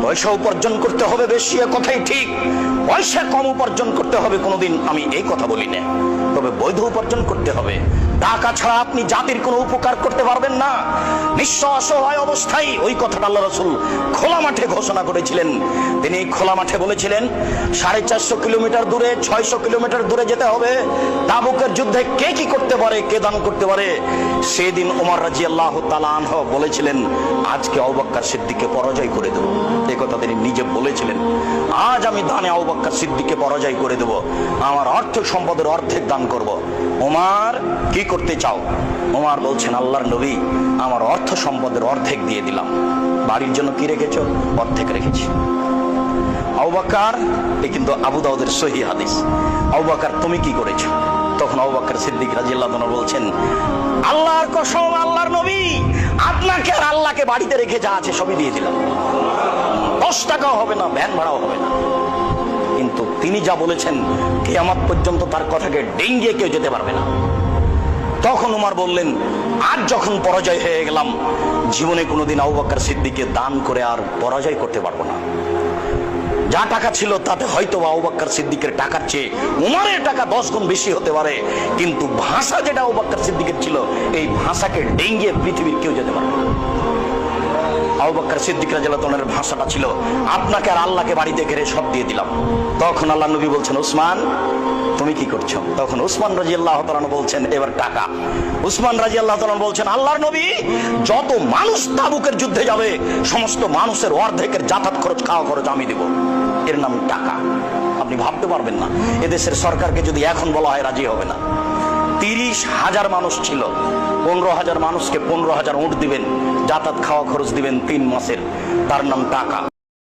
পয়সা উপার্জন করতে হবে বেশি, কথাই ঠিক। পয়সা কম উপার্জন করতে হবে কোনোদিন আমি এই কথা বলি না, তবে বৈধ উপার্জন করতে হবে। টাকা ছাড়া আপনি জাতির কোনো উপকার করতে পারবেন না। নিঃস্ব অসহায় অবস্থায় ওই কথাটা আল্লাহ রাসূল খোলা মাঠে ঘোষণা করেছিলেন। তিনি খোলা মাঠে বলেছিলেন 450 কিলোমিটার দূরে, 600 কিলোমিটার দূরে যেতে হবে। তাবুকের যুদ্ধে কে কি করতে পারে, কে দান করতে পারে। সেদিন ওমর রাদিয়াল্লাহু তাআলা আনহু বলেছিলেন, আজকে আবু বকর সিদ্দিককে পরাজয় করে দেব। এই কথা তিনি নিজে বলেছিলেন, আজ আমি দানে আবু বকর সিদ্দিককে পরাজয় করে দেব, আমার অর্থ সম্পদের অর্ধেক দান করব। ওমর, কি করতে চাও? ওমর বলছেন, আল্লাহর নবী, আমার অর্থ সম্পদের অর্ধেক দিয়ে দিলাম। বাড়ির জন্য কি রেখেছো? অর্ধেক রেখেছি। আবু বকর, এই কিন্তু আবু দাউদের সহিহ হাদিস। আবু বকর, তুমি কি করেছো? তখন আবু বকর সিদ্দিক রাদিয়াল্লাহু আনহু বলছেন, আল্লাহর কসম, আল্লাহর নবী, আপনাকে আর আল্লাহকে বাড়িতে রেখে যা আছে সবই দিয়ে দিলাম। 10 টাকাও হবে না, ভ্যান ভাড়াও হবে না। কিন্তু তিনি যা বলেছেন, কিয়ামত পর্যন্ত তার কথাকে ডিঙ্গিয়ে কেউ যেতে পারবে না। তখন ওমর বললেন, আজ যখন পরাজয় হয়ে গেলাম, জীবনে কোনোদিন আবু বকর সিদ্দিককে দান করে আর পরাজয় করতে পারবো না। যা টাকা ছিল তাতে হয়তো আবু বকর সিদ্দিকের টাকার চেয়ে ওমরের টাকা 10 গুণ বেশি হতে পারে, কিন্তু ভাষা যেটা আবু বকর সিদ্দিকের ছিল, এই ভাষাকে ডিঙ্গিয়ে পৃথিবীর কেউ যেতে পারবে না। আবু বকর সিদ্দিক রাদিয়াল্লাহু তাআলার ভাষাটা ছিল, আপনাকে আর আল্লাহকে বাড়িতে ঘিরে সব দিয়ে দিলাম। তখন আল্লাহ নবী বলছেন, উসমান, তুমি কি করছো? তখন উসমান রাদিয়াল্লাহু তাআলা বলছেন, এবার টাকা। উসমান রাদিয়াল্লাহু তাআলা বলছেন, আল্লাহর নবী, যত মানুষ তাবুকের যুদ্ধে যাবে সমস্ত মানুষের অর্ধেকের যাতায়াত খরচ, খাওয়া খরচ আমি দেব। এর নাম টাকা। আপনি ভাবতে পারবেন না, এদেশের সরকারকে যদি এখন বলা হয় রাজি হবে না। 30,000 মানুষ ছিল, 15,000 মানুষকে 15,000 উট দিবেন, যাতায়াত খাওয়া খরচ দিবেন 3 মাসের, তার নাম টাকা।